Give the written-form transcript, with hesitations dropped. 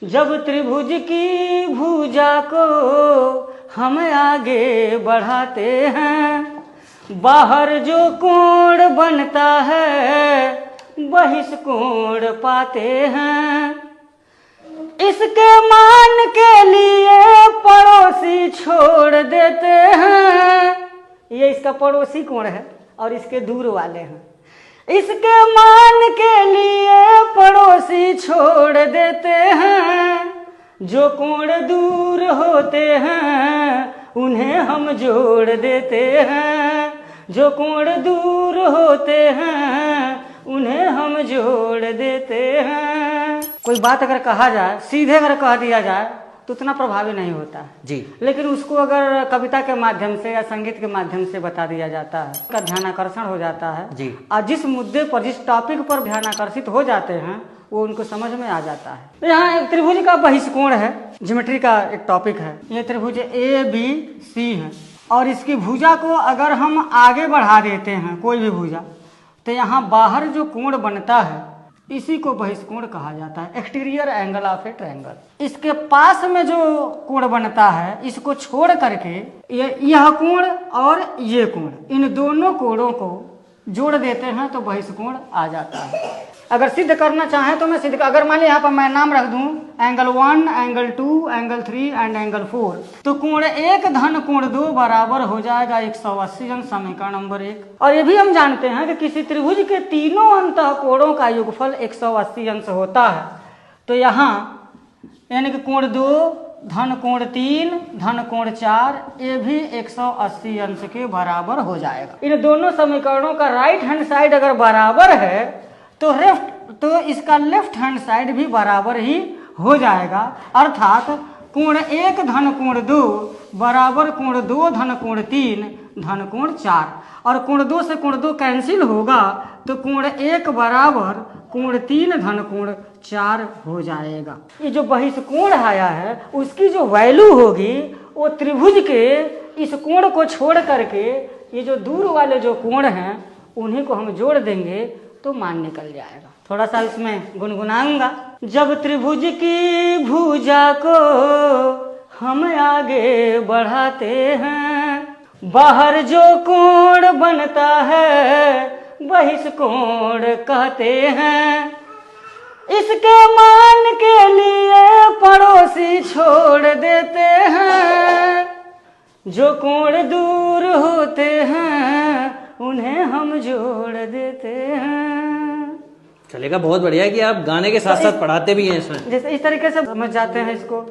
जब त्रिभुज की भुजा को हम आगे बढ़ाते हैं, बाहर जो कोण बनता है बहिष्कोण पाते हैं। इसके मान के लिए पड़ोसी छोड़ देते हैं। ये इसका पड़ोसी कोण है और इसके दूर वाले हैं। इसके मान के लिए पड़ोसी छोड़ देते हैं। जो कोण दूर होते हैं उन्हें हम जोड़ देते हैं। जो कोण दूर होते हैं उन्हें हम जोड़ देते हैं। कोई बात अगर कहा जाए, सीधे अगर कह दिया जाए तो उतना प्रभावी नहीं होता है जी, लेकिन उसको अगर कविता के माध्यम से या संगीत के माध्यम से बता दिया जाता है, उसका ध्यानाकर्षण हो जाता है जी। और जिस मुद्दे पर, जिस टॉपिक पर ध्यानाकर्षित हो जाते हैं वो उनको समझ में आ जाता है। यहाँ एक त्रिभुज का बहिष्कोण है, ज्योमेट्री का एक टॉपिक है। ये त्रिभुज ABC है और इसकी भुजा को अगर हम आगे बढ़ा देते हैं, कोई भी भुजा, तो यहाँ बाहर जो कोण बनता है इसी को बहिष्कोण कहा जाता है, exterior angle of A triangle. इसके पास में जो कोण बनता है इसको छोड़ करके यह कोण और ये कोण, इन दोनों कोणों को जोड़ देते हैं तो बहिष्कोण आ जाता है। अगर सिद्ध करना चाहें तो मैं सिद्ध, अगर मान लीजिए यहाँ पर मैं नाम रख दूं angle 1, angle 2, angle 3 and angle 4, तो कोण 1 धन कोण 2 बराबर हो जाएगा 180 अंश, समीकरण नंबर 1। और ये भी हम जानते हैं कि किसी त्रिभुज के तीनों अंतः कोणों का योगफल 180 अंश होता है। तो यहाँ यानी कि कोण 2 धन कोण 3 धन कोण 4 ये भी 180 अंश के बराबर हो जाएगा। इन दोनों समीकरणों का राइट हैंड साइड अगर बराबर है तो इसका लेफ्ट हैंड साइड भी बराबर ही हो जाएगा। अर्थात कोण 1 धन कोण 2 बराबर कोण 2 धन कोण 3 धन कोण 4, और कोण 2 से कोण 2 कैंसिल होगा तो कोण 1 बराबर कोण 3 धन कोण 4 हो जाएगा। ये जो बहिष्कोण आया है उसकी जो वैल्यू होगी वो त्रिभुज के इस कोण को छोड़ करके ये जो दूर वाले जो कोण हैं उन्हीं को हम जोड़ देंगे तो मान निकल जाएगा। थोड़ा सा इसमें गुनगुनाऊंगा। जब त्रिभुज की भुजा को हम आगे बढ़ाते हैं, बाहर जो कोण बनता है बहिष्कोण कहते हैं। इसके मान के लिए पड़ोसी छोड़ देते हैं। जो कोण दूर होते हैं उन्हें हम जोड़ देते हैं। चलेगा, बहुत बढ़िया है कि आप गाने के साथ साथ पढ़ाते भी हैं इसमें। जैसे इस तरीके से समझ जाते हैं इसको।